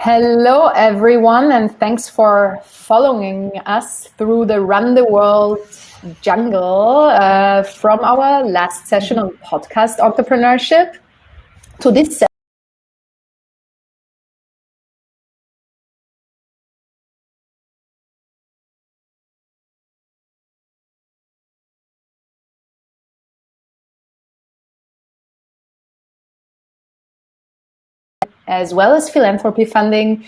Hello, everyone, and thanks for following us through the Run the World jungle from our last session on podcast entrepreneurship to this as well as philanthropy funding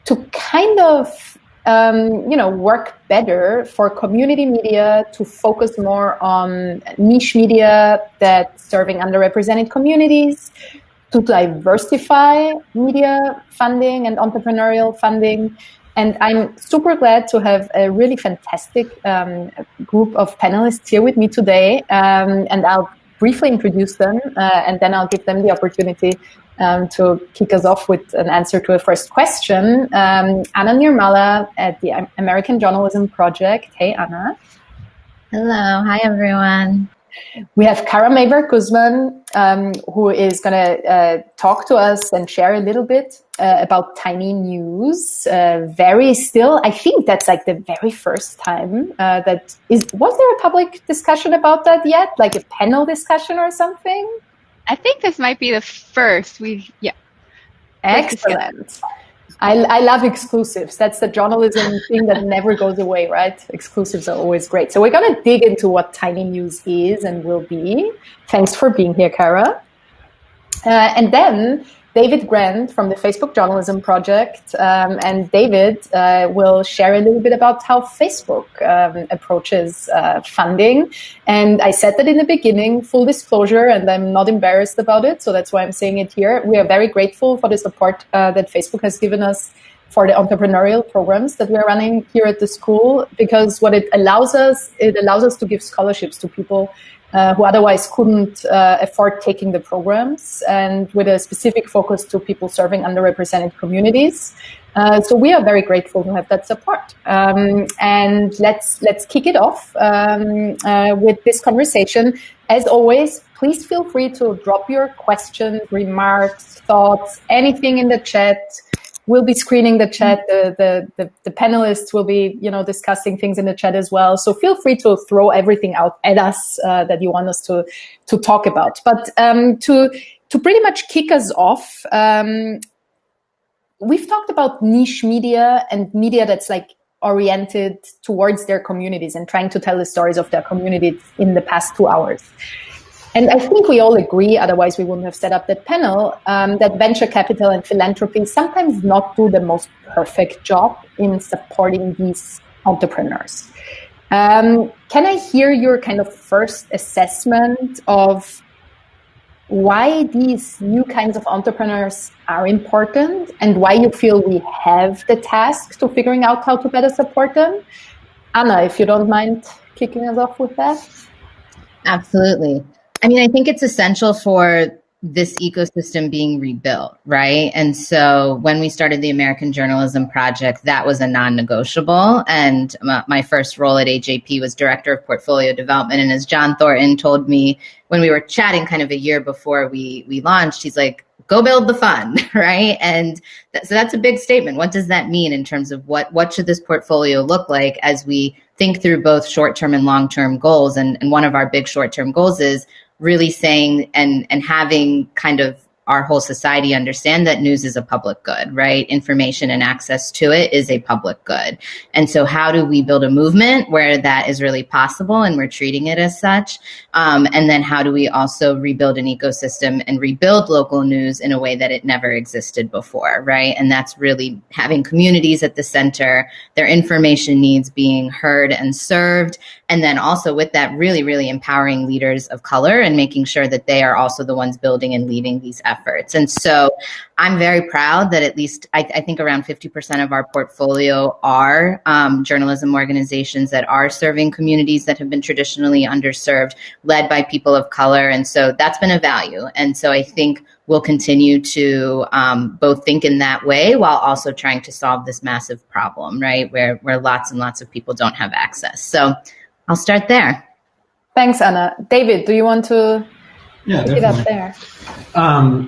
to kind of work better for community media to focus more on niche media that's serving underrepresented communities, to diversify media funding and entrepreneurial funding. And I'm super glad to have a really fantastic group of panelists here with me today. And I'll briefly introduce them, and then I'll give them the opportunity to kick us off with an answer to a first question. Anna Nirmala at the American Journalism Project. Hey, Anna. Hello. Hi, everyone. We have Kara Mayberg-Guzman, who is going to talk to us and share a little bit about Tiny News. I think that's like the very first time was there a public discussion about that yet? Like a panel discussion or something? I think this might be the first. Excellent. I love exclusives. That's the journalism thing that never goes away, right? Exclusives are always great. So we're going to dig into what Tiny News is and will be. Thanks for being here, Kara. And then David Grant from the Facebook Journalism Project. And David will share a little bit about how Facebook approaches funding. And I said that in the beginning, full disclosure, and I'm not embarrassed about it. So that's why I'm saying it here. We are very grateful for the support that Facebook has given us for the entrepreneurial programs that we are running here at the school, because what it allows us to give scholarships to people who otherwise couldn't afford taking the programs, and with a specific focus to people serving underrepresented communities. So we are very grateful to have that support. And let's kick it off with this conversation. As always, please feel free to drop your questions, remarks, thoughts, anything in the chat. We'll be screening the chat. The panelists will be, discussing things in the chat as well. So feel free to throw everything out at us that you want us to talk about. But to pretty much kick us off, we've talked about niche media and media that's like oriented towards their communities and trying to tell the stories of their communities in the past 2 hours. And I think we all agree, otherwise we wouldn't have set up that panel, that venture capital and philanthropy sometimes not do the most perfect job in supporting these entrepreneurs. Can I hear your kind of first assessment of why these new kinds of entrepreneurs are important and why you feel we have the task to figuring out how to better support them? Anna, if you don't mind kicking us off with that. Absolutely. I mean, I think it's essential for this ecosystem being rebuilt, right? And so when we started the American Journalism Project, that was a non-negotiable. And my first role at AJP was Director of Portfolio Development. And as John Thornton told me when we were chatting kind of a year before we launched, he's like, go build the fund, right? And so that's a big statement. What does that mean in terms of what should this portfolio look like as we think through both short-term and long-term goals? And one of our big short-term goals is really saying and having kind of our whole society understand that news is a public good, right? Information and access to it is a public good. And so how do we build a movement where that is really possible and we're treating it as such? And then how do we also rebuild an ecosystem and rebuild local news in a way that it never existed before, right? And that's really having communities at the center, their information needs being heard and served. And then also with that, really, really empowering leaders of color and making sure that they are also the ones building and leading these efforts. And so I'm very proud that at least I think around 50% of our portfolio are journalism organizations that are serving communities that have been traditionally underserved, led by people of color. And so that's been a value. And so I think we'll continue to both think in that way while also trying to solve this massive problem, right? Where lots and lots of people don't have access. So I'll start there. Thanks, Anna. David, do you want to pick it up there?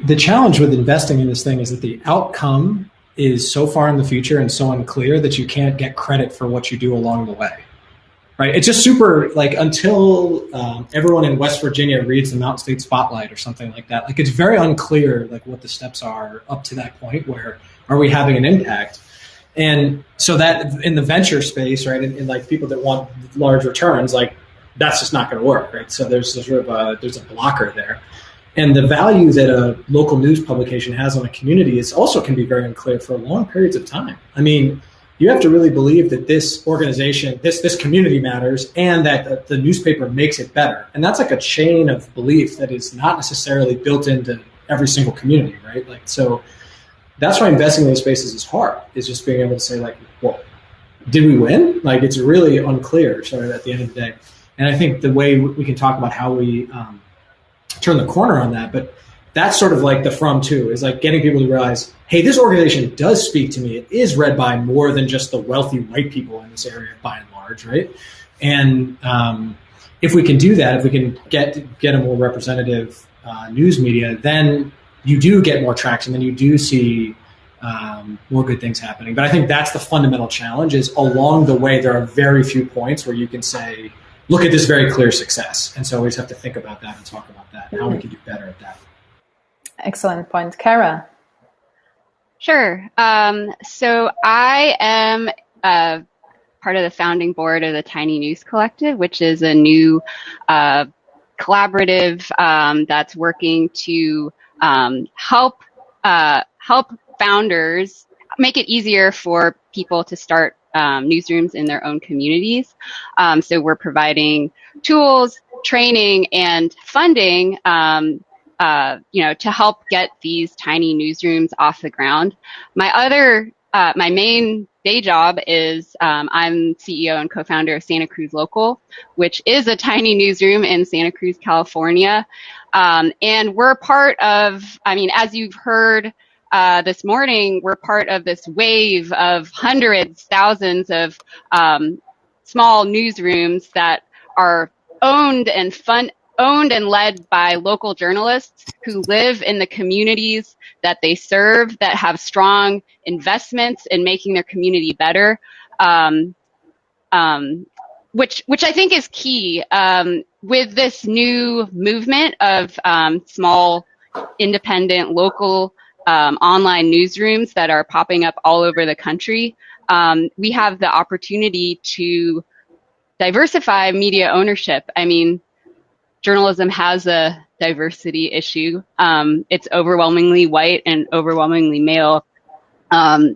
The challenge with investing in this thing is that the outcome is so far in the future and so unclear that you can't get credit for what you do along the way. Right? It's just super, like, until everyone in West Virginia reads the Mountain State Spotlight or something like that, like, it's very unclear, like, what the steps are up to that point where are we having an impact. And so that in the venture space, right, and like people that want large returns, like, that's just not going to work, right? So there's sort of there's a blocker there. And the value that a local news publication has on a community is also can be very unclear for long periods of time. I mean, you have to really believe that this organization, this community matters, and that the newspaper makes it better. And that's like a chain of belief that is not necessarily built into every single community, right? Like, so that's why investing in these spaces is hard, is just being able to say, like, well, did we win? Like, it's really unclear sort of at the end of the day. And I think the way we can talk about how we turn the corner on that, but that's sort of like the from to, is like getting people to realize, hey, this organization does speak to me. It is read by more than just the wealthy white people in this area, by and large, right? And if we can do that, if we can get a more representative news media, then you do get more traction, then you do see more good things happening. But I think that's the fundamental challenge, is along the way, there are very few points where you can say, look at this very clear success. And so we just have to think about that and talk about that and how we can do better at that. Excellent point. Kara? Sure. So I am part of the founding board of the Tiny News Collective, which is a new collaborative that's working to help founders make it easier for people to start newsrooms in their own communities. So we're providing tools, training, and funding to help get these tiny newsrooms off the ground. My main day job is I'm CEO and co-founder of Santa Cruz Local, which is a tiny newsroom in Santa Cruz, California. And we're part of, as you've heard this morning, we're part of this wave of hundreds, thousands of small newsrooms that are owned and led by local journalists who live in the communities that they serve, that have strong investments in making their community better, which I think is key with this new movement of small, independent, local online newsrooms that are popping up all over the country. We have the opportunity to diversify media ownership. Journalism has a diversity issue. It's overwhelmingly white and overwhelmingly male. I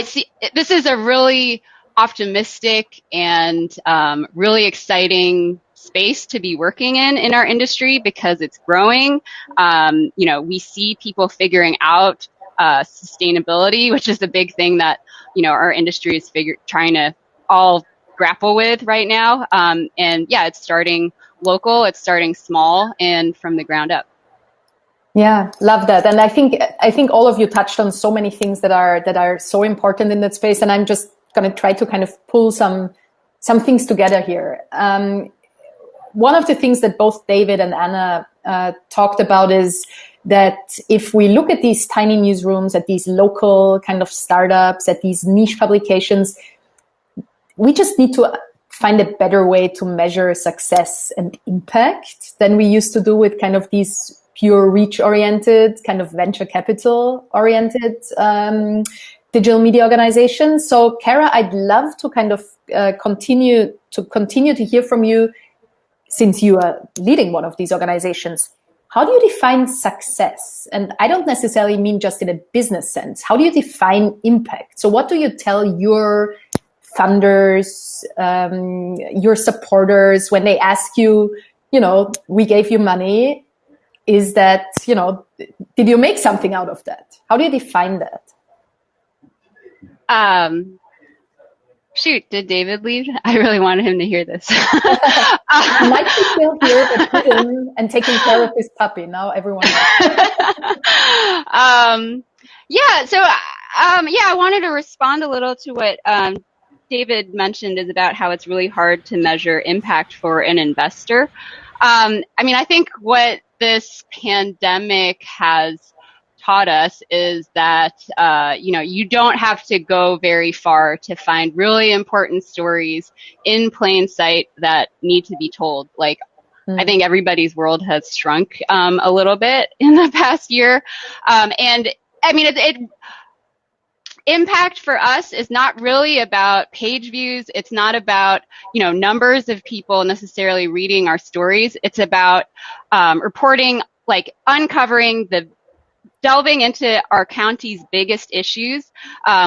see this is a really optimistic and really exciting space to be working in our industry, because it's growing. We see people figuring out sustainability, which is a big thing that our industry is trying to all grapple with right now. It's starting local, it's starting small, and from the ground up. Yeah, love that. And I think all of you touched on so many things that are so important in that space. And I'm just going to try to kind of pull some things together here. One of the things that both David and Anna talked about is that if we look at these tiny newsrooms, at these local kind of startups, at these niche publications, we just need to find a better way to measure success and impact than we used to do with kind of these pure reach-oriented, kind of venture capital-oriented digital media organizations. So, Kara, I'd love to kind of continue to hear from you, since you are leading one of these organizations. How do you define success? And I don't necessarily mean just in a business sense. How do you define impact? So what do you tell your funders, your supporters, when they ask you, we gave you money, is that, did you make something out of that? How do you define that? Shoot, did David leave? I really wanted him to hear this. He might be still here, but hidden and taking care of his puppy. Now everyone knows. I wanted to respond a little to what David mentioned, is about how it's really hard to measure impact for an investor. I mean, I think what this pandemic has taught us is that, you don't have to go very far to find really important stories in plain sight that need to be told. Like, I think everybody's world has shrunk a little bit in the past year. And I mean, impact for us is not really about page views. It's not about, numbers of people necessarily reading our stories. It's about reporting, like uncovering delving into our county's biggest issues,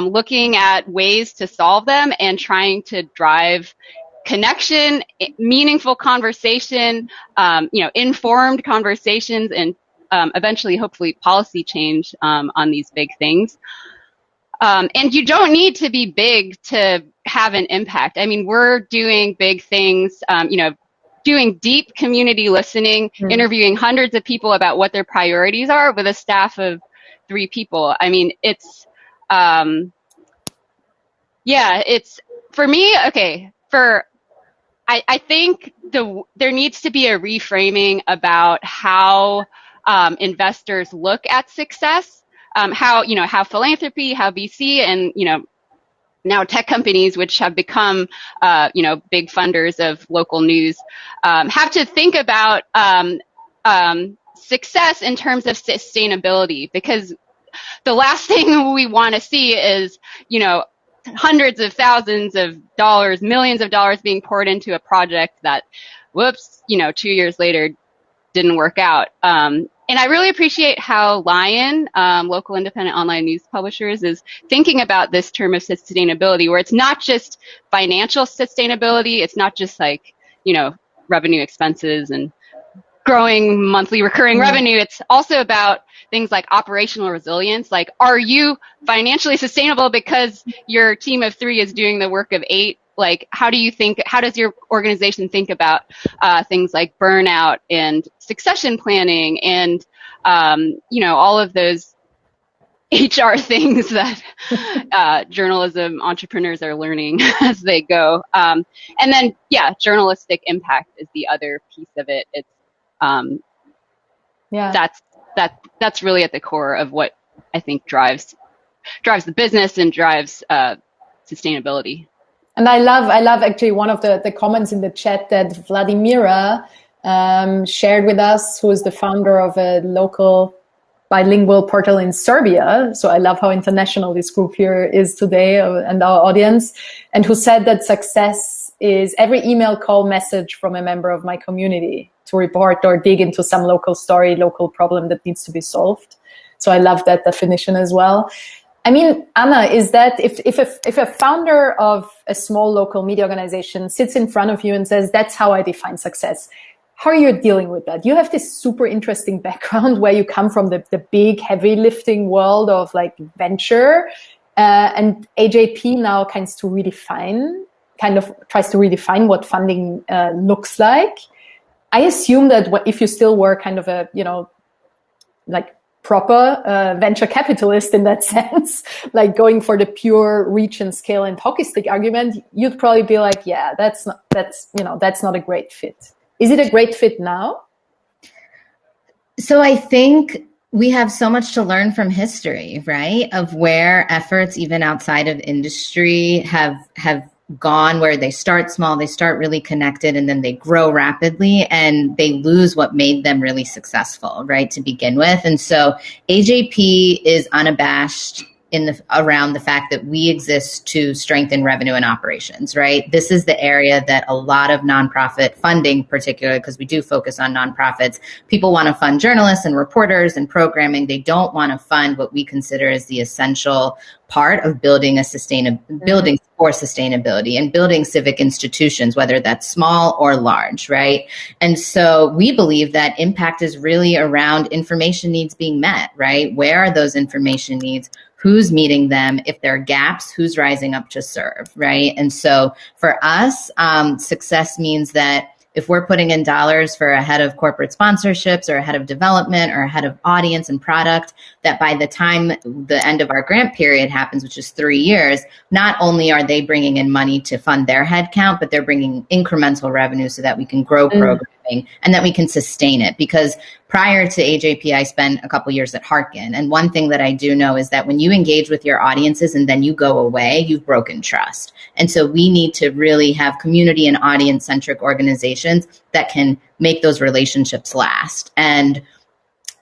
looking at ways to solve them and trying to drive connection, meaningful conversation, informed conversations, and eventually, hopefully, policy change on these big things. And you don't need to be big to have an impact. I mean, we're doing big things, doing deep community listening, interviewing hundreds of people about what their priorities are with a staff of 3 people. I mean, it's for me, okay, I think there needs to be a reframing about how investors look at success, how philanthropy, how VC, and now tech companies, which have become, big funders of local news, have to think about success in terms of sustainability, because the last thing we want to see is, hundreds of thousands of dollars, millions of dollars being poured into a project that, 2 years later didn't work out. And I really appreciate how Lion, local independent online news publishers, is thinking about this term of sustainability, where it's not just financial sustainability. It's not just like, revenue, expenses, and growing monthly recurring revenue. It's also about things like operational resilience. Like, are you financially sustainable because your team of 3 is doing the work of 8? Like, how does your organization think about things like burnout and succession planning and, all of those HR things that journalism entrepreneurs are learning as they go. And then, journalistic impact is the other piece of it. It's that's really at the core of what I think drives the business and drives sustainability. And I love actually one of the comments in the chat that Vladimira shared with us, who is the founder of a local bilingual portal in Serbia. So I love how international this group here is today and our audience, and who said that success is every email, call, message from a member of my community to report or dig into some local story, local problem that needs to be solved. So I love that definition as well. I mean, Anna, is that if a founder of a small local media organization sits in front of you and says, that's how I define success, how are you dealing with that? You have this super interesting background where you come from the big, heavy lifting world of like venture, and AJP now kind of tries to redefine what funding looks like. I assume that if you still were kind of a, like proper venture capitalist in that sense, like going for the pure reach and scale and hockey stick argument, you'd probably be like, yeah, that's not a great fit. Is it a great fit now? So I think we have so much to learn from history, right? Of where efforts, even outside of industry, have gone, where they start small, they start really connected, and then they grow rapidly and they lose what made them really successful, right, to begin with. And so AJP is unabashed around the fact that we exist to strengthen revenue and operations, right? This is the area that a lot of nonprofit funding, particularly because we do focus on nonprofits, people want to fund journalists and reporters and programming. They don't want to fund what we consider as the essential part of building building for sustainability and building civic institutions, whether that's small or large, right? And so we believe that impact is really around information needs being met, right? Where are those information needs? Who's meeting them? If there are gaps, who's rising up to serve, right? And so for us, success means that if we're putting in dollars for a head of corporate sponsorships or a head of development or a head of audience and product, that by the time the end of our grant period happens, which is 3 years, not only are they bringing in money to fund their headcount, but they're bringing incremental revenue so that we can grow programming and that we can sustain it. Because prior to AJP, I spent a couple years at Harkin. And one thing that I do know is that when you engage with your audiences and then you go away, you've broken trust. And so we need to really have community and audience-centric organizations that can make those relationships last. And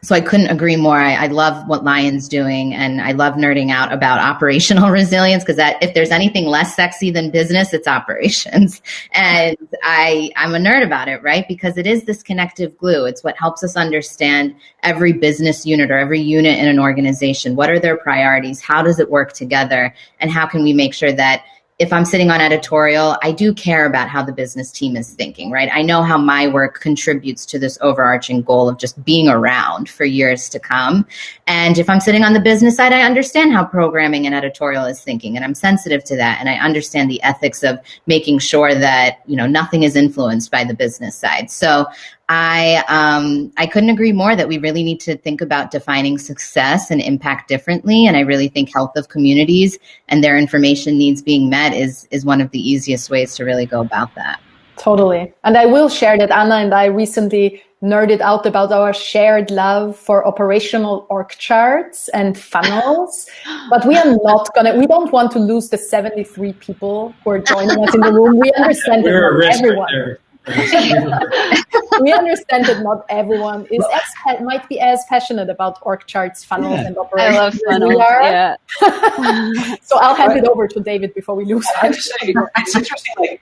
so I couldn't agree more. I love what Lion's doing, and I love nerding out about operational resilience, because that if there's anything less sexy than business, it's operations. And I'm a nerd about it, right? Because it is this connective glue. It's what helps us understand every business unit or every unit in an organization. What are their priorities? How does it work together? And how can we make sure that if I'm sitting on editorial, I do care about how the business team is thinking, right? I know how my work contributes to this overarching goal of just being around for years to come. And if I'm sitting on the business side, I understand how programming and editorial is thinking, and I'm sensitive to that. And I understand the ethics of making sure that, nothing is influenced by the business side. So I couldn't agree more that we really need to think about defining success and impact differently. And I really think health of communities and their information needs being met is one of the easiest ways to really go about that. Totally. And I will share that Anna and I recently nerded out about our shared love for operational org charts and funnels. But we don't want to lose the 73 people who are joining us in the room. We understand that not everyone. We understand that not everyone might be as passionate about org charts, funnels, and operations. I love funnels. We are. Yeah. So I'll hand it over to David before we lose. I'm just saying, it's interesting.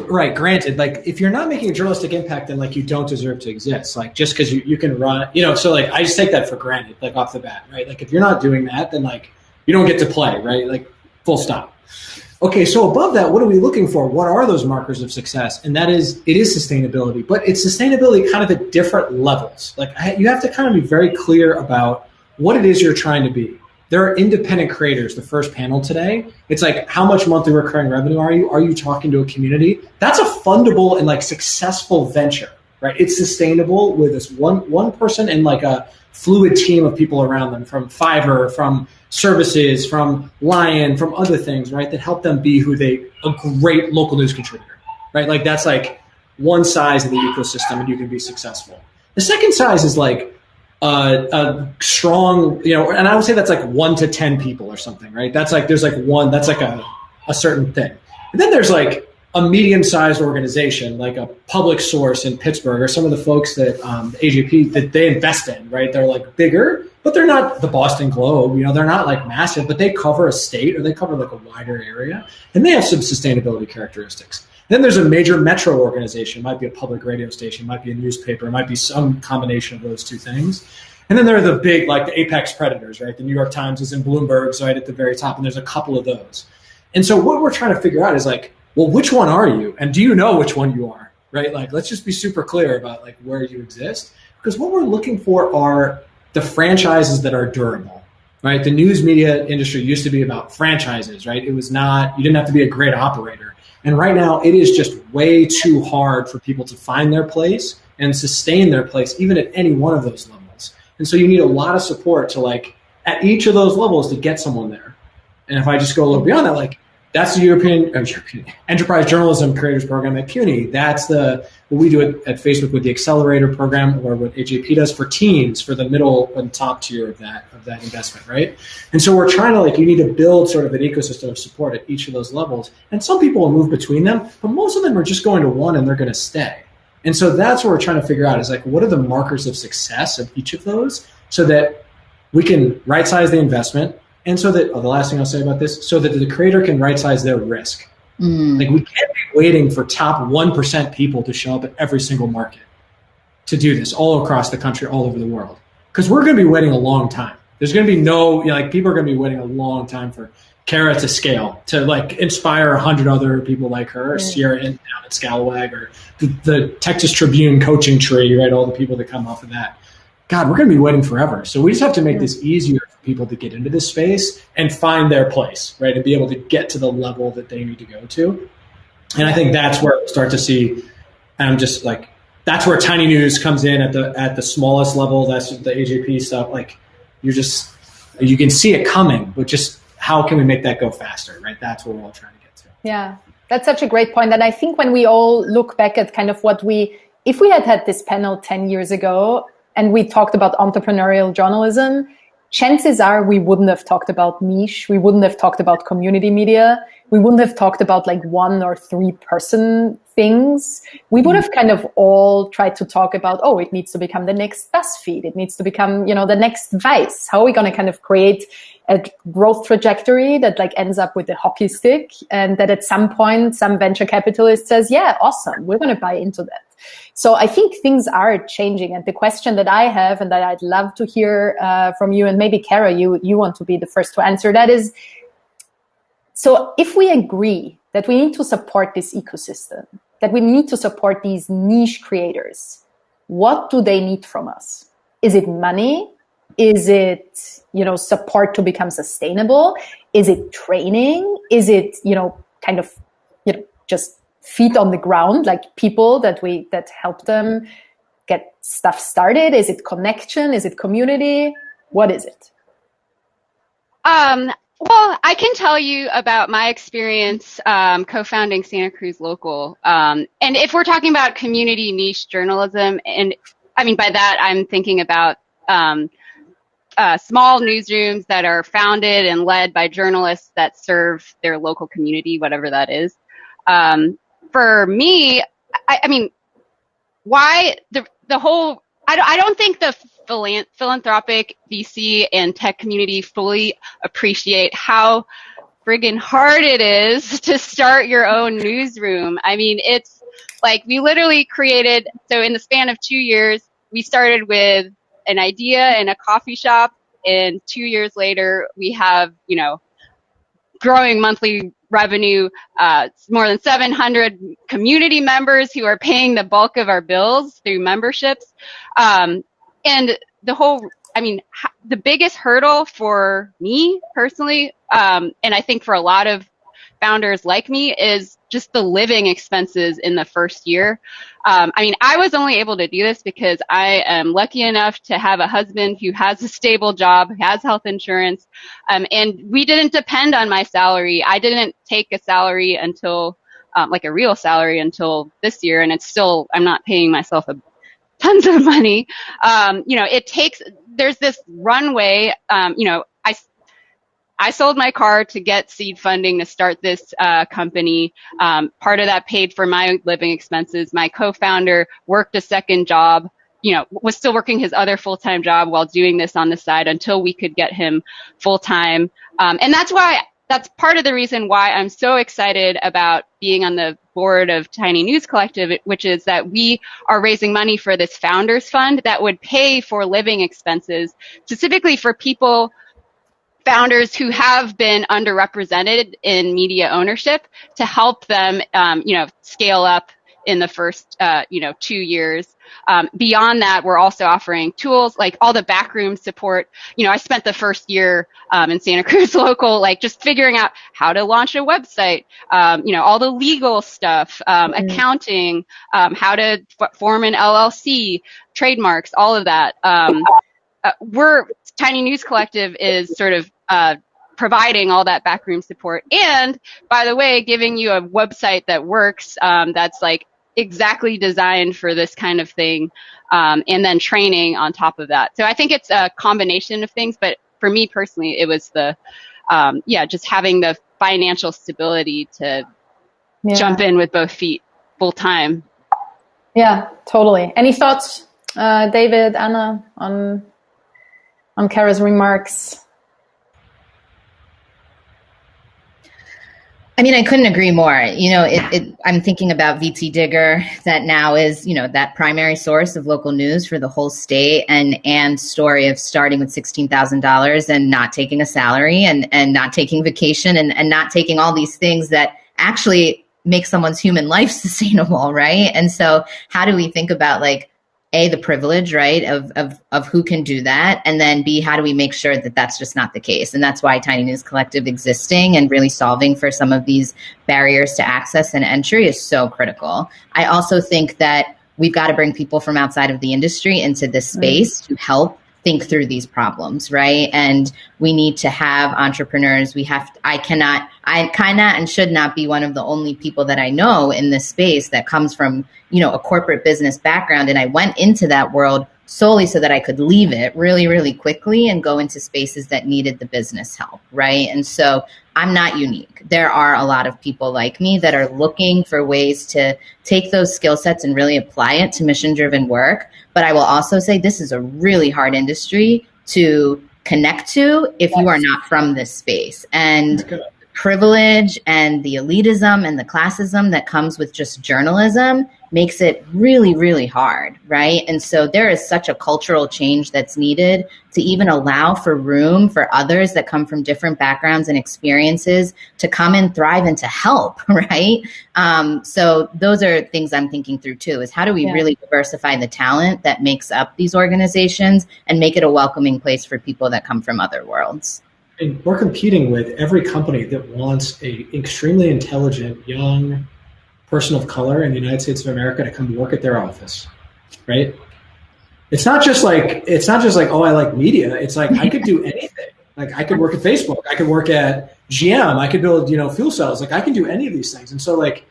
Granted, if you're not making a journalistic impact, then you don't deserve to exist. Just because you can run, so I just take that for granted, off the bat, right? If you're not doing that, then you don't get to play, right? Full stop. Okay, so above that, what are we looking for? What are those markers of success? And it is sustainability, but it's sustainability kind of at different levels. You have to kind of be very clear about what it is you're trying to be. There are independent creators. The first panel today, it's how much monthly recurring revenue are you? Are you talking to a community? That's a fundable and successful venture, right? It's sustainable with this one person and a fluid team of people around them from Fiverr, from services, from Lion, from other things, right? That help them be a great local news contributor, right? That's one size of the ecosystem and you can be successful. The second size is a strong, and I would say that's 1 to 10 people or something, right? That's there's one, that's a certain thing. And then there's a medium-sized organization, a public source in Pittsburgh, or some of the folks that the AJP that they invest in, right? They're bigger, but they're not the Boston Globe. They're not massive, but they cover a state or they cover a wider area, and they have some sustainability characteristics. Then there's a major metro organization, might be a public radio station, might be a newspaper, might be some combination of those two things. And then there are the big, the apex predators, right? The New York Times is in Bloomberg's right at the very top, and there's a couple of those. And so what we're trying to figure out is well, which one are you? And do you know which one you are, right? Let's just be super clear about where you exist, because what we're looking for are the franchises that are durable, right? The news media industry used to be about franchises, right? It was not, you didn't have to be a great operator. And right now it is just way too hard for people to find their place and sustain their place, even at any one of those levels. And so you need a lot of support to at each of those levels to get someone there. And if I just go a little beyond that, that's the European Enterprise Journalism Creators Program at CUNY. That's what we do at Facebook with the Accelerator Program, or what AJP does for teams, for the middle and top tier of that investment, right? And so we're trying to you need to build sort of an ecosystem of support at each of those levels. And some people will move between them, but most of them are just going to one and they're going to stay. And so that's what we're trying to figure out is what are the markers of success of each of those, so that we can right-size the investment. And so that, the last thing I'll say about this, so that the creator can right-size their risk. We can't be waiting for top 1% people to show up at every single market to do this all across the country, all over the world. Because we're going to be waiting a long time. There's going to be people are going to be waiting a long time for Kara to scale, to inspire 100 other people like her, Sierra down at Scalawag, or the Texas Tribune coaching tree, right? All the people that come off of that. God, we're going to be waiting forever. So we just have to make this easier for people to get into this space and find their place, right? And be able to get to the level that they need to go to. And I think that's where we'll start to see And I'm just like, that's where Tiny News comes in at the smallest level. That's the AJP stuff. Like, you can see it coming, but just how can we make that go faster, right? That's what we're all trying to get to. Yeah, that's such a great point. And I think when we all look back at kind of if we had this panel 10 years ago and we talked about entrepreneurial journalism, chances are we wouldn't have talked about niche. We wouldn't have talked about community media. We wouldn't have talked about like 1 or 3 person things. We would have kind of all tried to talk about, it needs to become the next Buzzfeed. It needs to become, the next Vice. How are we going to kind of create a growth trajectory that like ends up with a hockey stick, and that at some point some venture capitalist says, yeah, awesome, we're going to buy into that. So I think things are changing. And the question that I have, and that I'd love to hear from you, and maybe Kara, you want to be the first to answer that, is, so if we agree that we need to support this ecosystem, that we need to support these niche creators, what do they need from us? Is it money? Is it, support to become sustainable? Is it training? Is it, kind of, just feet on the ground, like people that help them get stuff started? Is it connection? Is it community? What is it? Well, I can tell you about my experience co-founding Santa Cruz Local. And if we're talking about community niche journalism, and I mean by that I'm thinking about small newsrooms that are founded and led by journalists that serve their local community, whatever that is. For me, I mean, why the whole, I don't think the philanthropic VC and tech community fully appreciate how friggin' hard it is to start your own newsroom. I mean, it's like we literally created, so in the span of 2 years, we started with an idea in a coffee shop, and 2 years later, we have, growing monthly revenue, more than 700 community members who are paying the bulk of our bills through memberships. And the whole, the biggest hurdle for me personally, and I think for a lot of founders like me, is just the living expenses in the first year. I was only able to do this because I am lucky enough to have a husband who has a stable job, has health insurance, and we didn't depend on my salary. I didn't take a salary until, like a real salary, until this year, and it's still, I'm not paying myself tons of money. There's this runway, I sold my car to get seed funding to start this company. Part of that paid for my living expenses. My co-founder worked a second job, was still working his other full-time job while doing this on the side until we could get him full-time. And that's part of the reason why I'm so excited about being on the board of Tiny News Collective, which is that we are raising money for this founders fund that would pay for living expenses, specifically for founders who have been underrepresented in media ownership, to help them, scale up in the first, 2 years. Beyond that, we're also offering tools like all the backroom support. I spent the first year in Santa Cruz Local, like just figuring out how to launch a website, all the legal stuff, accounting, how to form an LLC, trademarks, all of that. Tiny News Collective is sort of providing all that backroom support, and by the way, giving you a website that works, that's like exactly designed for this kind of thing, and then training on top of that. So I think it's a combination of things, but for me personally, it was just having the financial stability to jump in with both feet full time. Yeah, totally. Any thoughts, David, Anna, on Kara's remarks? I couldn't agree more. I'm thinking about VT Digger, that now is, that primary source of local news for the whole state, and story of starting with $16,000 and not taking a salary and not taking vacation and not taking all these things that actually make someone's human life sustainable, right? And so how do we think about A, the privilege, right, of who can do that, and then B, how do we make sure that that's just not the case? And that's why Tiny News Collective existing and really solving for some of these barriers to access and entry is so critical. I also think that we've got to bring people from outside of the industry into this space to help think through these problems, right? And we need to have entrepreneurs. I cannot and should not be one of the only people that I know in this space that comes from, a corporate business background. And I went into that world solely so that I could leave it really, really quickly and go into spaces that needed the business help, right? And so I'm not unique. There are a lot of people like me that are looking for ways to take those skill sets and really apply it to mission-driven work. But I will also say this is a really hard industry to connect to if you are not from this space. And the privilege and the elitism and the classism that comes with just journalism makes it really, really hard, right? And so there is such a cultural change that's needed to even allow for room for others that come from different backgrounds and experiences to come and thrive and to help, right? So those are things I'm thinking through too, is how do we really diversify the talent that makes up these organizations and make it a welcoming place for people that come from other worlds? And we're competing with every company that wants a extremely intelligent, young person of color in the United States of America to come work at their office, right? It's not just like, oh, I like media. It's like, I could do anything. Like I could work at Facebook. I could work at GM. I could build, fuel cells. Like I can do any of these things. And so like,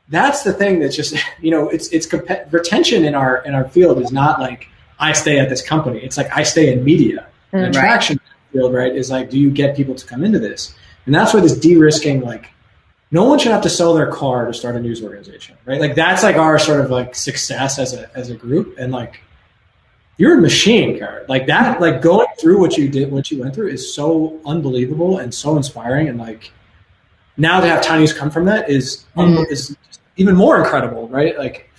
that's the thing that's just, retention in our field is not like, I stay at this company. It's like, I stay in media. And attraction field, right, is like, do you get people to come into this? And that's where this de-risking, like, no one should have to sell their car to start a news organization, right? Like that's like our sort of like success as a group. And like, you're a machine, Kara. Like that, like going through what you went through is so unbelievable and so inspiring. And like now to have Tiny News come from that is even more incredible, right? Like,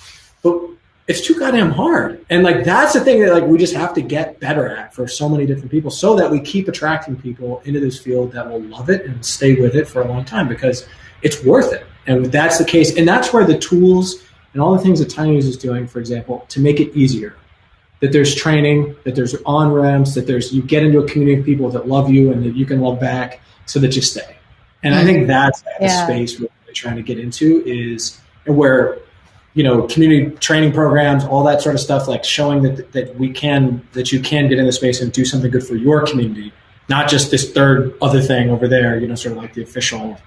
but it's too goddamn hard. And like, that's the thing that like, we just have to get better at for so many different people so that we keep attracting people into this field that will love it and stay with it for a long time because it's worth it. And that's the case. And that's where the tools and all the things that Tiny News is doing, for example, to make it easier, that there's training, that there's on-ramps, that you get into a community of people that love you and that you can love back so that you stay. And I think that's the space we're really trying to get into is where, community training programs, all that sort of stuff, like showing that you can get in the space and do something good for your community, not just this third other thing over there, sort of like the official,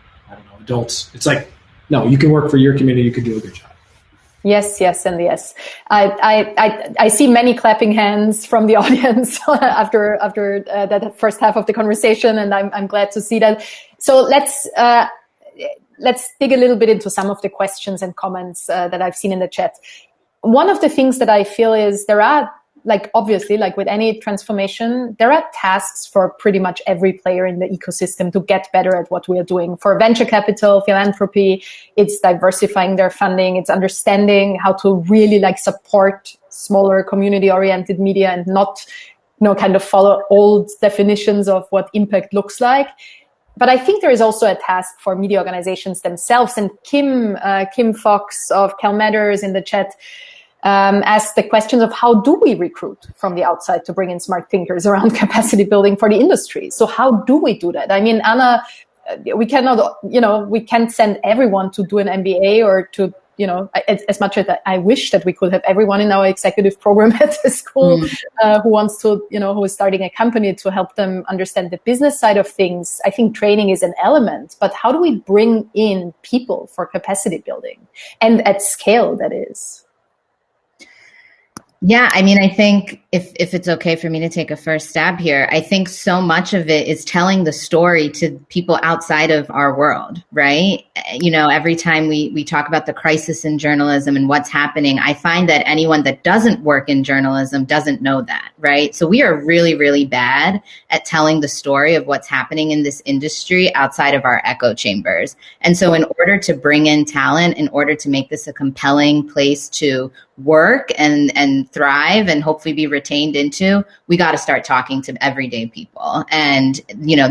adults. It's like, no, you can work for your community. You can do a good job. Yes, and yes. I see many clapping hands from the audience after that first half of the conversation, and I'm glad to see that. So let's dig a little bit into some of the questions and comments that I've seen in the chat. One of the things that I feel is there are, like obviously, like with any transformation, there are tasks for pretty much every player in the ecosystem to get better at what we are doing. For venture capital, philanthropy, it's diversifying their funding, it's understanding how to really like support smaller community-oriented media and not, kind of follow old definitions of what impact looks like. But I think there is also a task for media organizations themselves. And Kim Fox of CalMatters in the chat asked the questions of how do we recruit from the outside to bring in smart thinkers around capacity building for the industry? So how do we do that? I mean, Anna, we cannot, we can't send everyone to do an MBA or to, as much as I wish that we could have everyone in our executive program at the school who wants to, who is starting a company to help them understand the business side of things. I think training is an element, but how do we bring in people for capacity building and at scale, that is? Yeah, I mean, I think if it's okay for me to take a first stab here, I think so much of it is telling the story to people outside of our world, right? Every time we talk about the crisis in journalism and what's happening, I find that anyone that doesn't work in journalism doesn't know that, right? So we are really, really bad at telling the story of what's happening in this industry outside of our echo chambers. And so in order to bring in talent, in order to make this a compelling place to work and thrive and hopefully be retained entertained into, we got to start talking to everyday people. And,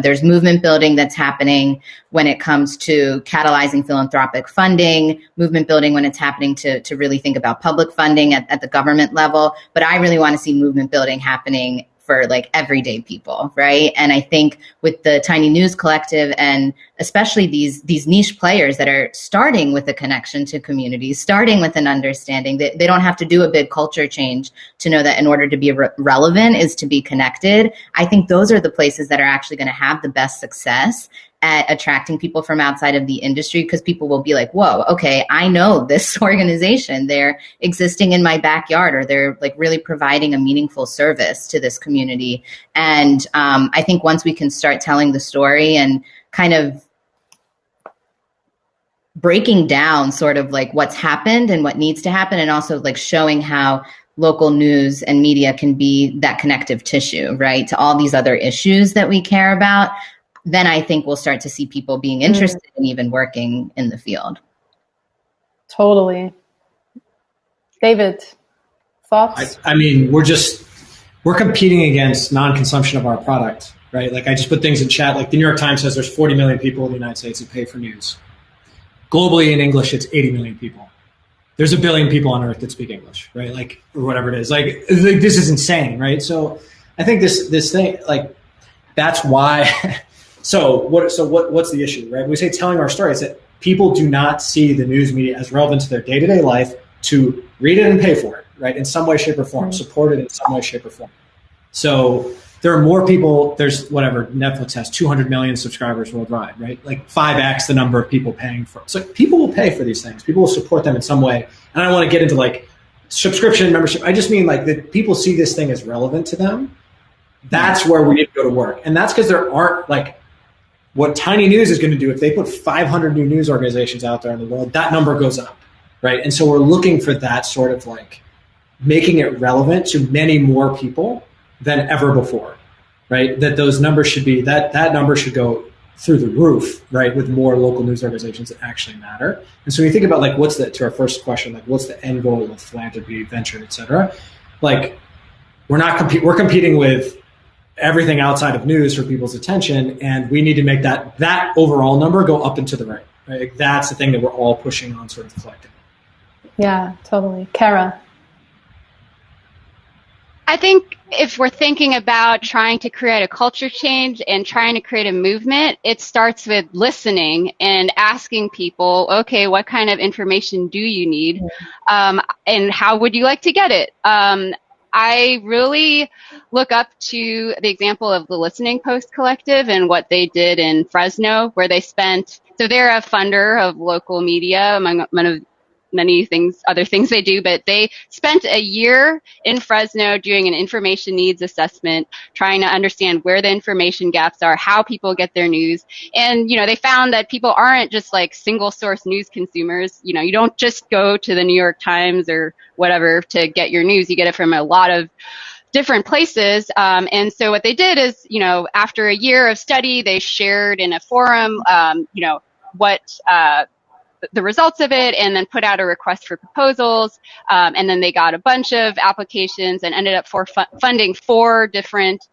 there's movement building that's happening when it comes to catalyzing philanthropic funding, movement building when it's happening to really think about public funding at the government level. But I really want to see movement building happening for like everyday people, right? And I think with the Tiny News Collective and especially these niche players that are starting with a connection to communities, starting with an understanding that they don't have to do a big culture change to know that in order to be relevant is to be connected. I think those are the places that are actually going to have the best success at attracting people from outside of the industry, because people will be like, whoa, okay, I know this organization. They're existing in my backyard, or they're like really providing a meaningful service to this community. And I think once we can start telling the story and kind of breaking down sort of like what's happened and what needs to happen, and also like showing how local news and media can be that connective tissue, right, to all these other issues that we care about, then I think we'll start to see people being interested in even working in the field. Totally. David, thoughts? I mean, we're competing against non-consumption of our product, right? Like I just put things in chat, like the New York Times says there's 40 million people in the United States who pay for news. Globally in English, it's 80 million people. There's a billion people on earth that speak English, right? Like, or whatever it is. Like this is insane, right? So I think this thing, like, that's why. So what's the issue, right? When we say telling our story, it's that people do not see the news media as relevant to their day-to-day life to read it and pay for it, right? In some way, shape, or form, support it in some way, shape, or form. So there are more people, there's whatever, Netflix has 200 million subscribers worldwide, right? Like 5x the number of people paying for it. So people will pay for these things. People will support them in some way. And I don't want to get into like subscription membership. I just mean like that people see this thing as relevant to them. That's where we need to go to work. And that's because there aren't like, what Tiny News is going to do, if they put 500 new news organizations out there in the world, that number goes up, right? And so we're looking for that sort of like making it relevant to many more people than ever before, right? That those numbers should be, that number should go through the roof, right? With more local news organizations that actually matter. And so when you think about like, to our first question, like what's the end goal of philanthropy, venture, et cetera? Like we're competing with everything outside of news for people's attention, and we need to make that overall number go up and to the right. Right? That's the thing that we're all pushing on, sort of collectively. Yeah, totally. Kara. I think if we're thinking about trying to create a culture change and trying to create a movement, it starts with listening and asking people, okay, what kind of information do you need? And how would you like to get it? I really look up to the example of the Listening Post Collective and what they did in Fresno, where they spent, so they're a funder of local media, among many other things they do, but they spent a year in Fresno doing an information needs assessment, trying to understand where the information gaps are, how people get their news. And, they found that people aren't just like single source news consumers. You don't just go to the New York Times or whatever to get your news. You get it from a lot of different places. And so what they did is, after a year of study, they shared in a forum, what, the results of it, and then put out a request for proposals. And then they got a bunch of applications and ended up funding 4 different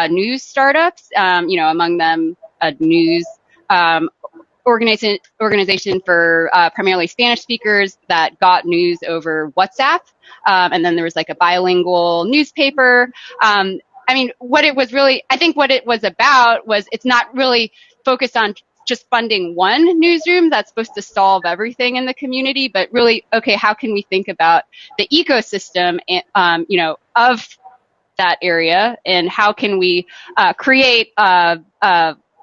news startups, among them a news organization for primarily Spanish speakers that got news over WhatsApp. And then there was like a bilingual newspaper. What it was about was it's not really focused on just funding one newsroom that's supposed to solve everything in the community, but really, okay, how can we think about the ecosystem, of that area, and how can we create a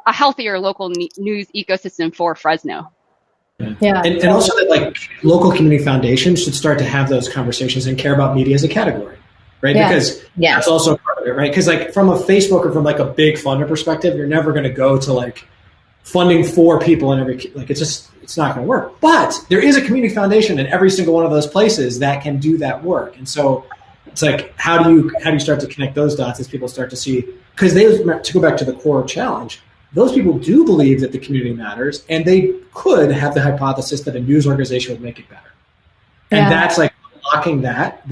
healthier local news ecosystem for Fresno? Yeah, and also that like local community foundations should start to have those conversations and care about media as a category, right? Yeah. Because that's also part of it, right? Because like from a Facebook or from like a big funder perspective, you're never going to go to like funding 4 people in every, like it's not going to work. But there is a community foundation in every single one of those places that can do that work. And so it's like, how do you start to connect those dots as people start to see, because to go back to the core challenge, those people do believe that the community matters, and they could have the hypothesis that a news organization would make it better. And that's like unlocking that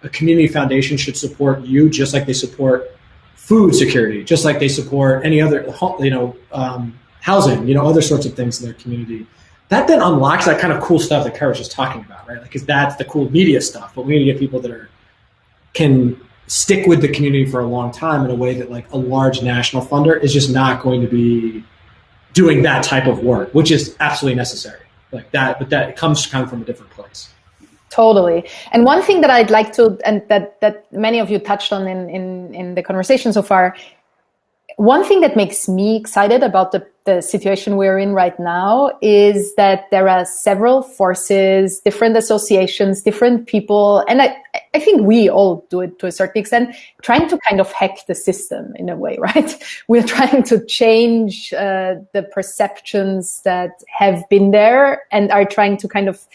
a community foundation should support you just like they support food security, just like they support any other, housing, other sorts of things in their community. That then unlocks that kind of cool stuff that Kara was just talking about, right? Because that's the cool media stuff. But we need to get people that can stick with the community for a long time in a way that like a large national funder is just not going to be doing that type of work, which is absolutely necessary. Like that, but that comes kind of from a different place. Totally. And one thing that I'd like to, and that many of you touched on in the conversation so far, one thing that makes me excited about the situation we're in right now is that there are several forces, different associations, different people, and I think we all do it to a certain extent, trying to kind of hack the system in a way, right? We're trying to change the perceptions that have been there and are trying to kind of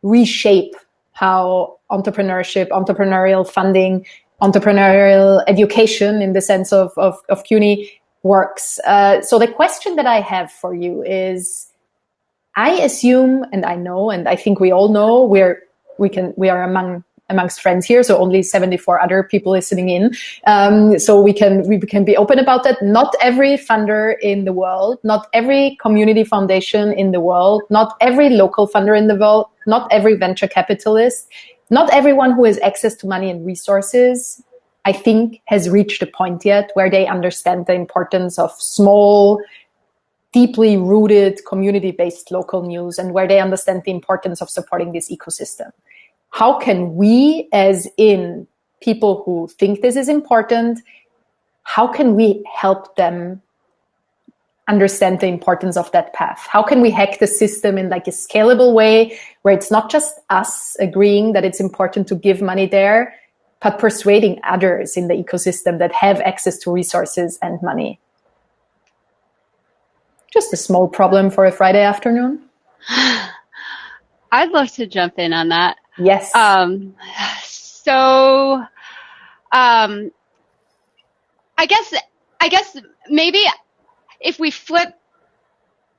reshape how entrepreneurship, entrepreneurial funding, entrepreneurial education in the sense of CUNY works. So the question that I have for you is, I assume, and I know, and I think we all know, we are amongst friends here, so only 74 other people listening in. So we can be open about that. Not every funder in the world, not every community foundation in the world, not every local funder in the world, not every venture capitalist, not everyone who has access to money and resources, I think, has reached a point yet where they understand the importance of small, deeply rooted, community-based local news, and where they understand the importance of supporting this ecosystem. How can we, as in people who think this is important, how can we help them understand the importance of that path? How can we hack the system in like a scalable way where it's not just us agreeing that it's important to give money there, but persuading others in the ecosystem that have access to resources and money? Just a small problem for a Friday afternoon. I'd love to jump in on that. Yes. I guess maybe if we flip,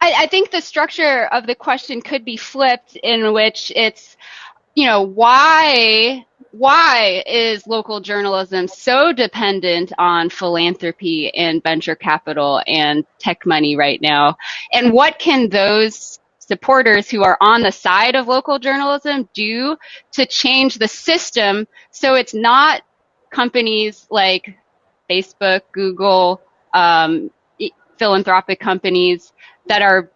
I think the structure of the question could be flipped, in which it's, why is local journalism so dependent on philanthropy and venture capital and tech money right now? And what can those supporters who are on the side of local journalism do to change the system so it's not companies like Facebook, Google, philanthropic companies that are,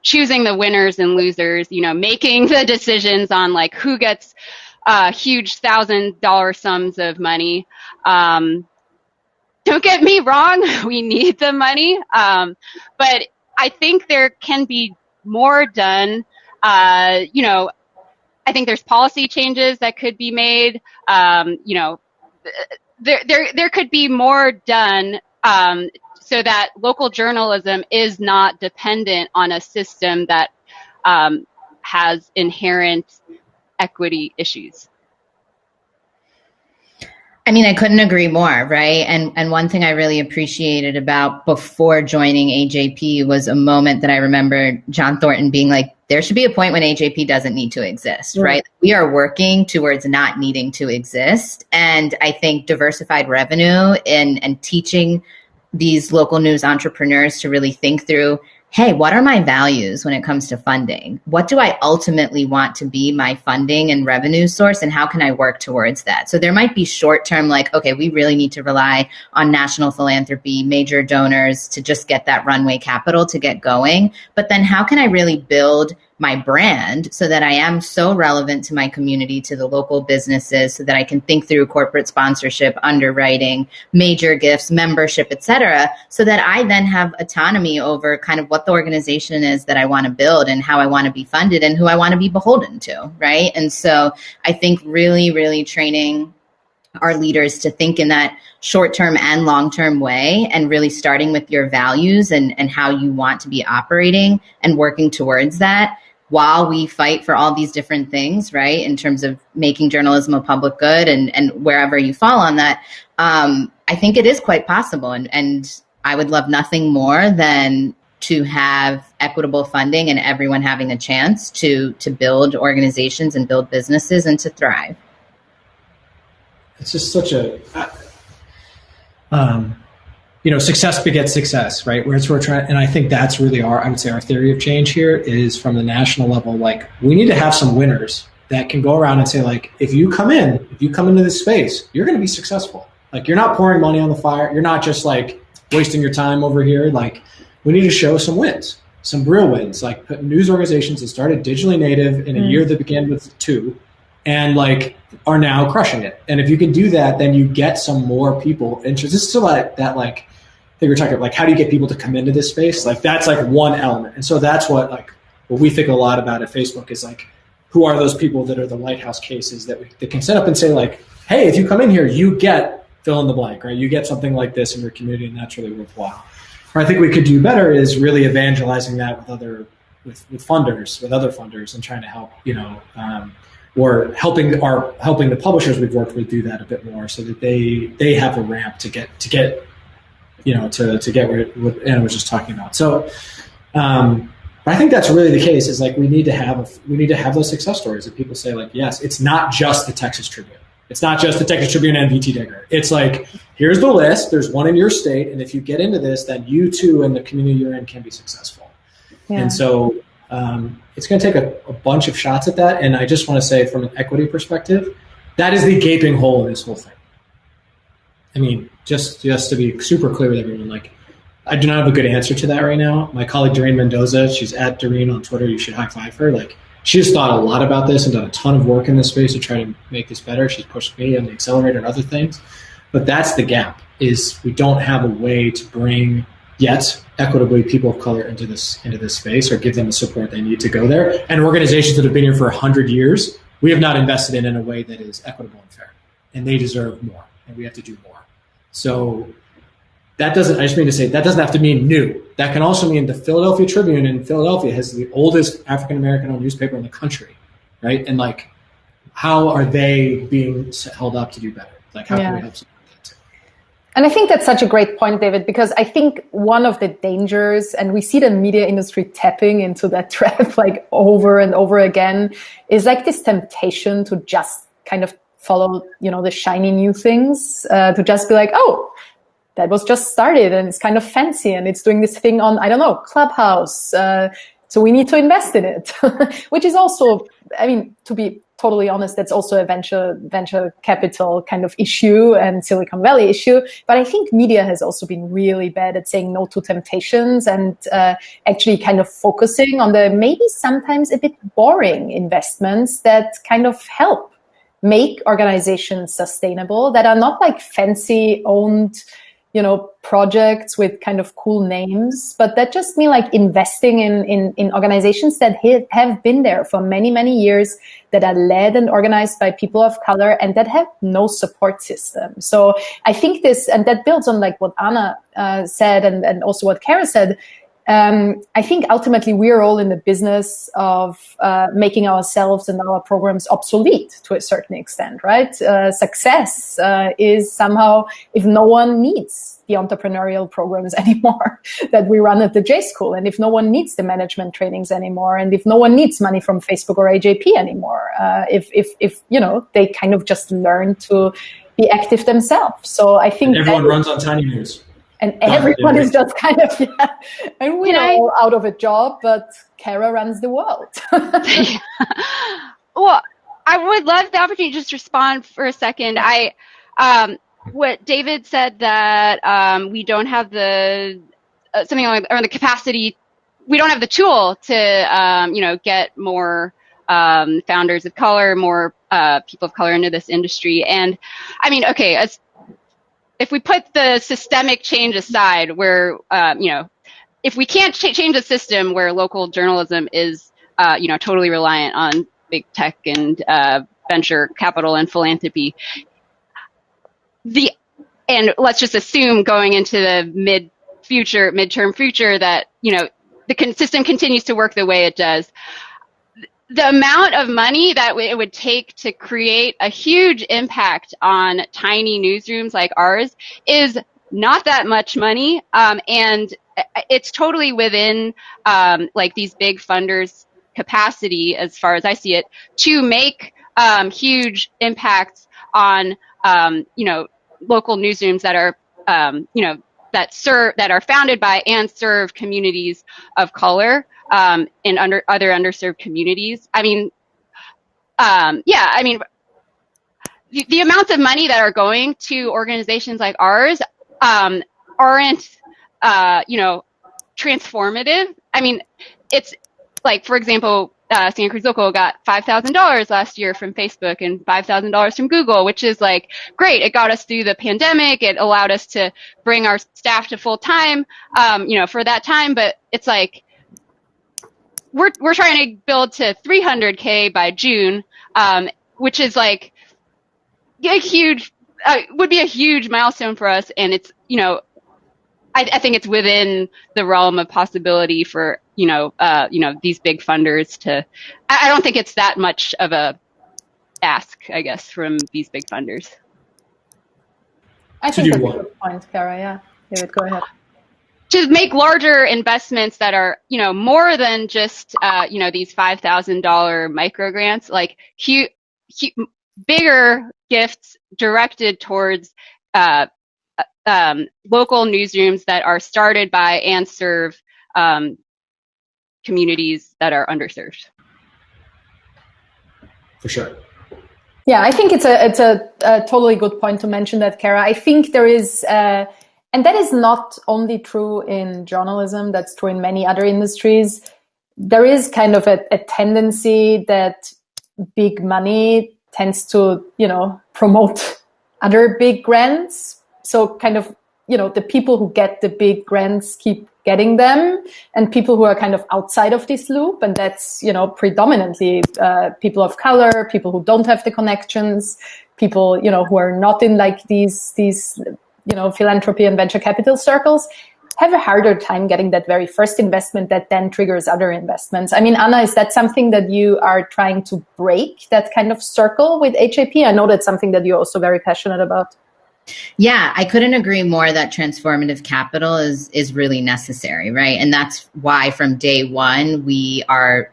choosing the winners and losers, making the decisions on like who gets huge $1,000 sums of money. Don't get me wrong, we need the money, but I think there can be more done. I think there's policy changes that could be made. There could be more done so that local journalism is not dependent on a system that has inherent equity issues. I mean, I couldn't agree more, right? And one thing I really appreciated about before joining AJP was a moment that I remember John Thornton being like, there should be a point when AJP doesn't need to exist, right? We are working towards not needing to exist. And I think diversified revenue and teaching these local news entrepreneurs to really think through, hey, what are my values when it comes to funding? What do I ultimately want to be my funding and revenue source, and how can I work towards that? So there might be short term, like, okay, we really need to rely on national philanthropy, major donors to just get that runway capital to get going. But then how can I really build my brand so that I am so relevant to my community, to the local businesses, so that I can think through corporate sponsorship, underwriting, major gifts, membership, et cetera, so that I then have autonomy over kind of what the organization is that I want to build and how I want to be funded and who I want to be beholden to, right? And so I think really, really training our leaders to think in that short-term and long-term way, and really starting with your values and how you want to be operating and working towards that, while we fight for all these different things, right, in terms of making journalism a public good and wherever you fall on that, I think it is quite possible. And I would love nothing more than to have equitable funding and everyone having a chance to build organizations and build businesses and to thrive. it's just such a, success begets success, right? Whereas we're trying, and I think that's really I would say our theory of change here is from the national level. Like, we need to have some winners that can go around and say, like, if you come into this space, you're going to be successful. Like, you're not pouring money on the fire. You're not just like wasting your time over here. Like, we need to show some wins, some real wins, like news organizations that started digitally native in a year that began with 2 and like are now crushing it. And if you can do that, then you get some more people interested. This is still like that, like, I think we're talking like, how do you get people to come into this space? Like, that's like one element. And so that's what we think a lot about at Facebook is like, who are those people that are the lighthouse cases that can set up and say, like, hey, if you come in here, you get fill in the blank, right? You get something like this in your community, and that's really worthwhile. What I think we could do better is really evangelizing that with other funders, and trying to help, or helping the publishers we've worked with do that a bit more, so that they have a ramp to get what Anna was just talking about. So. But I think that's really the case. Is like we need to have those success stories that people say, like, yes, it's not just the Texas Tribune. It's not just the Texas Tribune and VT Digger. It's like, here's the list. There's one in your state, and if you get into this, then you too and the community you're in can be successful. Yeah. And so it's going to take a bunch of shots at that. And I just want to say, from an equity perspective, that is the gaping hole in this whole thing. I mean, just to be super clear with everyone, like, I do not have a good answer to that right now. My colleague Doreen Mendoza, she's at Doreen on Twitter. You should high five her. Like, she's thought a lot about this and done a ton of work in this space to try to make this better. She's pushed me on the accelerator and other things. But that's the gap, is we don't have a way to bring yet equitably people of color into this space, or give them the support they need to go there. And organizations that have been here for 100 years, we have not invested in a way that is equitable and fair. And they deserve more, and we have to do more. So I just mean to say, that doesn't have to mean new. That can also mean the Philadelphia Tribune in Philadelphia has the oldest African-American owned newspaper in the country, right? And like, how are they being held up to do better? Like, how can we help support that too? And I think that's such a great point, David, because I think one of the dangers, and we see the media industry tapping into that trap like over and over again, is like this temptation to just kind of follow, the shiny new things, to just be like, oh, that was just started and it's kind of fancy and it's doing this thing on, I don't know, Clubhouse. So we need to invest in it, which is also, I mean, to be totally honest, that's also a venture capital kind of issue and Silicon Valley issue. But I think media has also been really bad at saying no to temptations and actually kind of focusing on the maybe sometimes a bit boring investments that kind of help make organizations sustainable, that are not like fancy owned projects with kind of cool names, but that just mean like investing in organizations that have been there for many, many years, that are led and organized by people of color, and that have no support system. So I think this, and that builds on like what Anna said and also what Kara said. I think ultimately we are all in the business of making ourselves and our programs obsolete to a certain extent, right? Success is somehow if no one needs the entrepreneurial programs anymore that we run at the J School, and if no one needs the management trainings anymore, and if no one needs money from Facebook or AJP anymore, if they kind of just learn to be active themselves. So I think and everyone runs on Tiny News. And everyone is just kind of, and we're all out of a job, but Kara runs the world. Well, I would love the opportunity to just respond for a second. What David said, that we don't have the something like, or the capacity, we don't have the tool to get more founders of color, more people of color into this industry. And I mean, okay, if we put the systemic change aside, where if we can't change a system where local journalism is totally reliant on big tech and venture capital and philanthropy, and let's just assume going into the midterm future that the system continues to work the way it does. The amount of money that it would take to create a huge impact on tiny newsrooms like ours is not that much money. And it's totally within like these big funders' capacity, as far as I see it, to make huge impacts on local newsrooms that are, that are founded by and serve communities of color, in other underserved communities. I mean, the amounts of money that are going to organizations like ours, aren't, transformative. I mean, it's like, for example, Santa Cruz Local got $5,000 last year from Facebook and $5,000 from Google, which is like great. It got us through the pandemic. It allowed us to bring our staff to full time, for that time. But it's like we're trying to build to 300K by June, which is like a huge, would be a huge milestone for us. And it's, I think it's within the realm of possibility for, these big funders to, I don't think it's that much of a ask, I guess, from these big funders. I think that's a good point, Kara. Yeah, David, go ahead. To make larger investments that are, more than just, these $5,000 micro grants, like bigger gifts directed towards, local newsrooms that are started by and serve communities that are underserved. For sure. Yeah, I think it's a totally good point to mention that, Kara. I think there is, and that is not only true in journalism, that's true in many other industries. There is kind of a tendency that big money tends to, promote other big grants. So kind of, the people who get the big grants keep getting them, and people who are kind of outside of this loop, and that's, predominantly people of color, people who don't have the connections, people, who are not in like these philanthropy and venture capital circles, have a harder time getting that very first investment that then triggers other investments. I mean, Anna, is that something that you are trying to break, that kind of circle with HAP? I know that's something that you're also very passionate about. Yeah, I couldn't agree more that transformative capital is really necessary, right? And that's why from day one we dive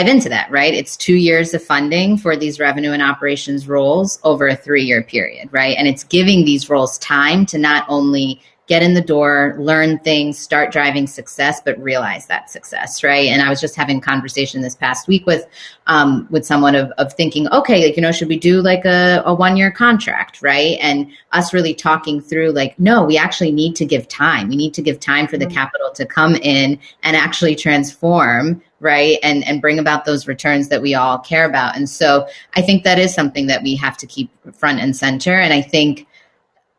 into that, right? It's 2 years of funding for these revenue and operations roles over a 3-year period, right? And it's giving these roles time to not only get in the door, learn things, start driving success, but realize that success, right? And I was just having a conversation this past week with someone of thinking, okay, like, should we do like a 1-year contract, right? And us really talking through like, no, we actually need to give time. We need to give time for the capital to come in and actually transform, right? And bring about those returns that we all care about. And so I think that is something that we have to keep front and center. And I think,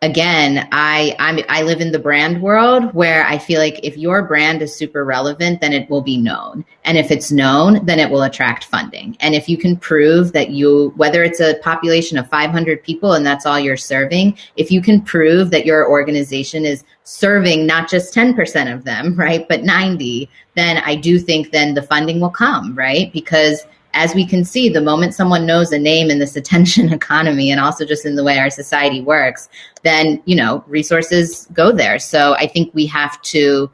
again, I live in the brand world where I feel like if your brand is super relevant, then it will be known. And if it's known, then it will attract funding. And if you can prove that whether it's a population of 500 people and that's all you're serving, if you can prove that your organization is serving not just 10% of them, right, but 90, then I do think then the funding will come, right? Because as we can see, the moment someone knows a name in this attention economy and also just in the way our society works, then, resources go there. So I think we have to,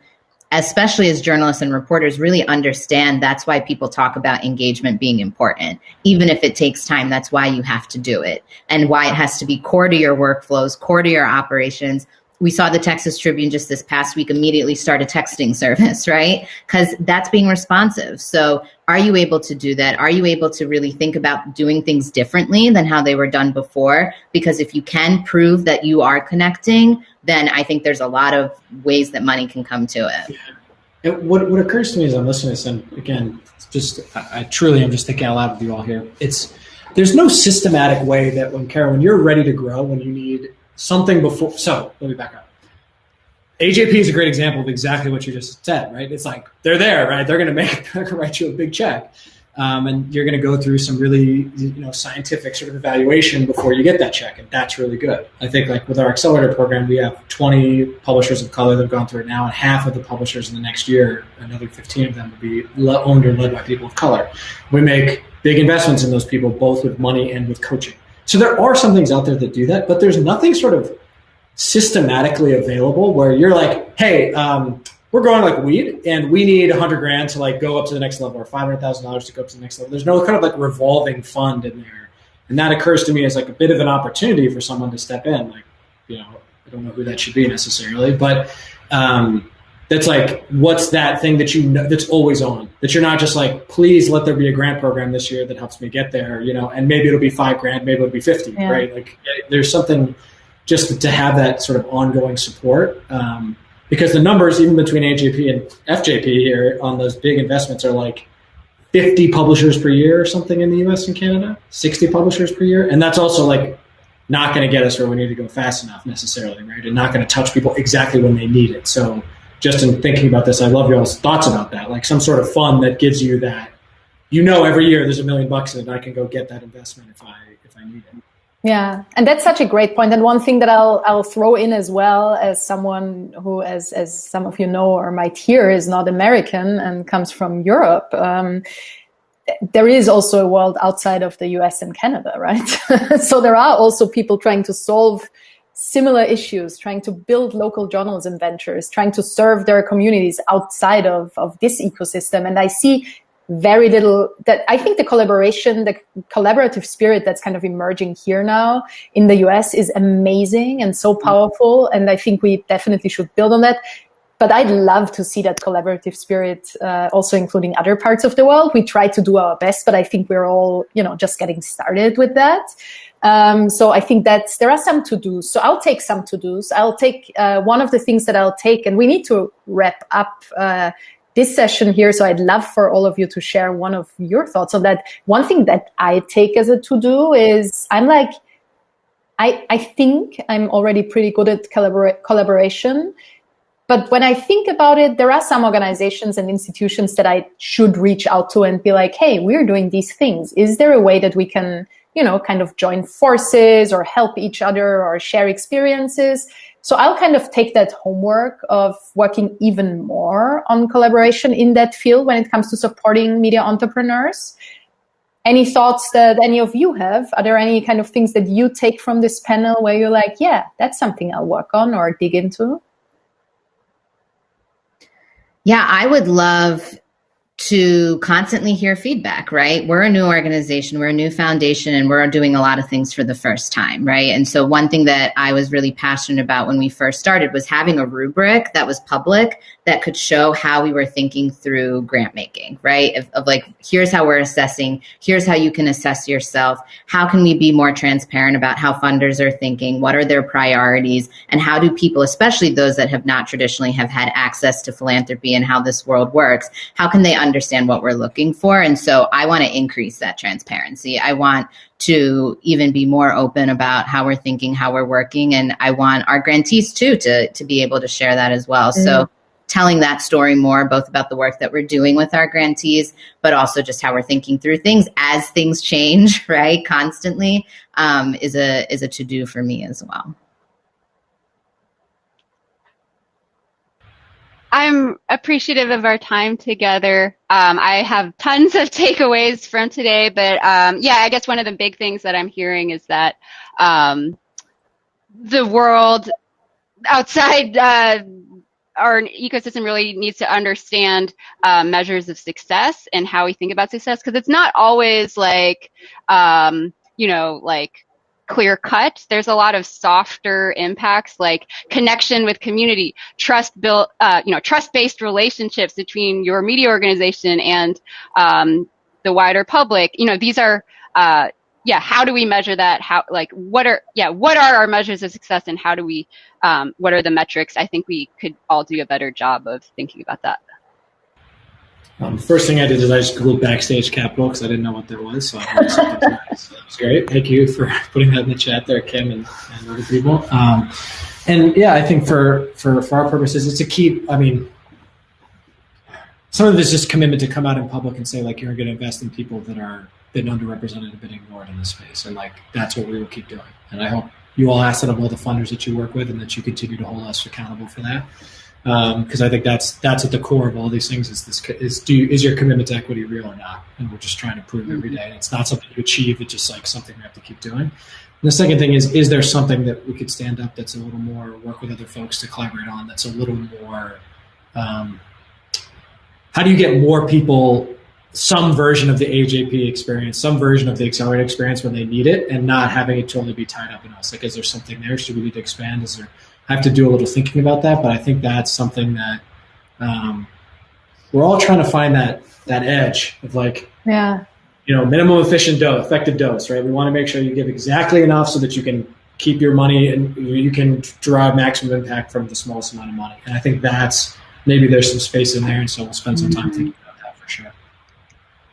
especially as journalists and reporters, really understand that's why people talk about engagement being important. Even if it takes time, that's why you have to do it, and why it has to be core to your workflows, core to your operations. We saw the Texas Tribune just this past week immediately start a texting service, right? Because that's being responsive. So are you able to do that? Are you able to really think about doing things differently than how they were done before? Because if you can prove that you are connecting, then I think there's a lot of ways that money can come to it. Yeah. What occurs to me as I'm listening to this, and again, I truly am just thinking out loud with you all here. There's no systematic way that when you're ready to grow, when you need something before. So let me back up. AJP is a great example of exactly what you just said, right? It's like they're there, right? They're going to write you a big check, and you're going to go through some really scientific sort of evaluation before you get that check, and that's really good. I think like with our accelerator program, we have 20 publishers of color that have gone through it now, and half of the publishers in the next year, another 15 of them will be owned or led by people of color. We make big investments in those people, both with money and with coaching. So there are some things out there that do that, but there's nothing sort of systematically available where you're like, hey, we're growing like weed and we need $100,000 to like go up to the next level, or $500,000 to go up to the next level. There's no kind of like revolving fund in there And that occurs to me as like a bit of an opportunity for someone to step in. Like, I don't know who that should be necessarily, but that's like, what's that thing that that's always on, that you're not just like, please let there be a grant program this year that helps me get there, and maybe it'll be $5,000, maybe it'll be 50, right? Like there's something just to have that sort of ongoing support. Because the numbers, even between AJP and FJP here on those big investments, are like 50 publishers per year or something in the US and Canada, 60 publishers per year. And that's also like not going to get us where we need to go fast enough necessarily, right? And not going to touch people exactly when they need it. So just in thinking about this, I love y'all's thoughts about that, like some sort of fund that gives you that, every year there's $1 million in it, and I can go get that investment if I need it. Yeah, and that's such a great point. And one thing that I'll throw in as well, as someone who, as some of you know or might hear, is not American and comes from Europe, there is also a world outside of the US and Canada, right? So there are also people trying to solve similar issues, trying to build local journalism ventures, trying to serve their communities outside of this ecosystem. And I see very little that I think the collaborative spirit that's kind of emerging here now in the US is amazing and so powerful. And I think we definitely should build on that. But I'd love to see that collaborative spirit also including other parts of the world. We try to do our best, but I think we're all, just getting started with that. So I think there are some to-dos. So I'll take some to-dos. I'll take one of the things that I'll take, and we need to wrap up this session here. So I'd love for all of you to share one of your thoughts on that. One thing that I take as a to-do is I think I'm already pretty good at collaboration. But when I think about it, there are some organizations and institutions that I should reach out to and be like, hey, we're doing these things. Is there a way that we can, kind of join forces or help each other or share experiences? So I'll kind of take that homework of working even more on collaboration in that field when it comes to supporting media entrepreneurs. Any thoughts that any of you have? Are there any kind of things that you take from this panel where you're like, yeah, that's something I'll work on or dig into? Yeah, I would love to constantly hear feedback, right? We're a new organization, we're a new foundation, and we're doing a lot of things for the first time, right? And so one thing that I was really passionate about when we first started was having a rubric that was public that could show how we were thinking through grant making, right? Of like, here's how we're assessing, here's how you can assess yourself, how can we be more transparent about how funders are thinking, what are their priorities, and how do people, especially those that have not traditionally have had access to philanthropy and how this world works, how can they understand what we're looking for? And so I want to increase that transparency. I want to even be more open about how we're thinking, how we're working. And I want our grantees too to be able to share that as well. Mm-hmm. So telling that story more, both about the work that we're doing with our grantees, but also just how we're thinking through things as things change, right, constantly, is a to-do for me as well. I'm appreciative of our time together. I have tons of takeaways from today, but I guess one of the big things that I'm hearing is that the world outside our ecosystem really needs to understand measures of success and how we think about success, because it's not always like, like clear cut. There's a lot of softer impacts like connection with community, trust-based relationships between your media organization and the wider public. These are, how do we measure that? What are our measures of success, and how do we, what are the metrics? I think we could all do a better job of thinking about that. First thing I did is I just Googled Backstage Capital because I didn't know what that was. So I so that was great. Thank you for putting that in the chat there, Kim and other people. I think for our purposes, it's a keep. Some of this is just commitment to come out in public and say, like, you're going to invest in people that are been underrepresented and been ignored in this space. And like, that's what we will keep doing. And I hope you all ask that of all the funders that you work with, and that you continue to hold us accountable for that. Because I think that's at the core of all these things is your commitment to equity real or not? And we're just trying to prove every day. And it's not something you achieve, it's just like something we have to keep doing. And the second thing is there something that we could stand up that's a little more, work with other folks to collaborate on, that's a little more, how do you get more people some version of the AJP experience, some version of the accelerator experience when they need it, and not having it totally be tied up in us. Like, is there something there? Should we need to expand? Is there? I have to do a little thinking about that, but I think that's something that we're all trying to find that edge of like, minimum efficient dose, effective dose, right? We want to make sure you give exactly enough so that you can keep your money and you can derive maximum impact from the smallest amount of money. And I think maybe there's some space in there, and so we'll spend some time thinking about that for sure.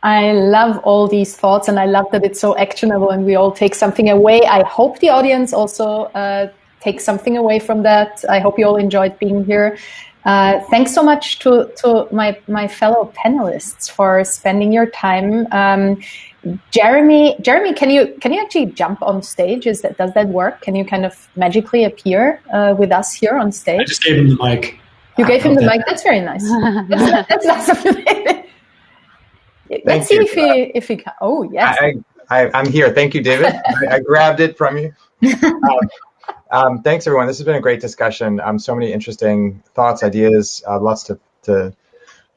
I love all these thoughts, and I love that it's so actionable and we all take something away. I hope the audience also takes something away from that. I hope you all enjoyed being here. Thanks so much to my fellow panelists for spending your time. Jeremy, can you actually jump on stage? Does that work? Can you kind of magically appear with us here on stage? I just gave him the mic. You gave him the mic. That's very nice. That's nice of you. Let's see if he can. Oh, yes. I'm here. Thank you, David. I grabbed it from you. Thanks, everyone. This has been a great discussion. So many interesting thoughts, ideas, lots to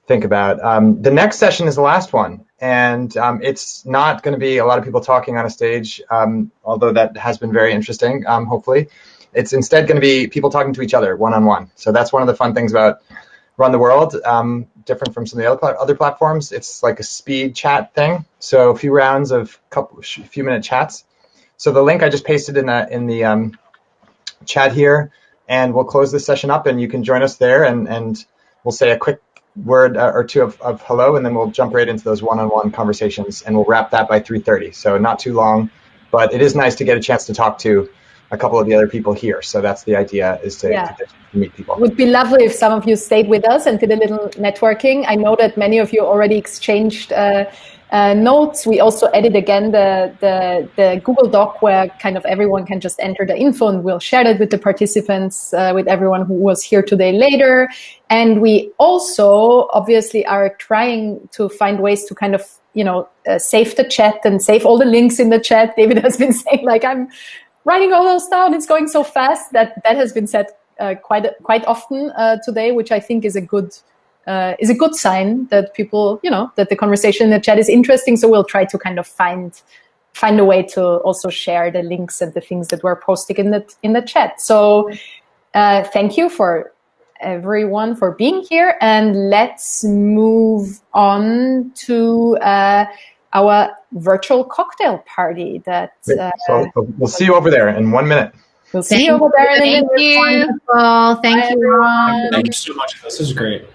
think about. The next session is the last one, and it's not going to be a lot of people talking on a stage, although that has been very interesting, hopefully. It's instead going to be people talking to each other one-on-one. So that's one of the fun things about Run the World, different from some of the other platforms. It's like a speed chat thing. So a few rounds of few minute chats. So the link I just pasted in the chat here, and we'll close this session up, and you can join us there, and we'll say a quick word or two of hello, and then we'll jump right into those one-on-one conversations, and we'll wrap that by 3:30. So not too long, but it is nice to get a chance to talk to a couple of the other people here. So that's the idea, is to meet people. It would be lovely if some of you stayed with us and did a little networking. I know that many of you already exchanged notes. We also added again the Google Doc where kind of everyone can just enter the info, and we'll share that with the participants, with everyone who was here today later. And we also obviously are trying to find ways to kind of, save the chat and save all the links in the chat. David has been saying, like, I'm writing all those down. It's going so fast. That has been said quite often today, which I think is a good sign that people, that the conversation in the chat is interesting. So we'll try to kind of find a way to also share the links and the things that we're posting in the chat. So thank you for everyone for being here, and let's move on to our virtual cocktail party. So we'll see you over there in 1 minute. We'll see you over there in a minute. Thank you. Wonderful. Thank you, Ron. Thank you so much. This is great.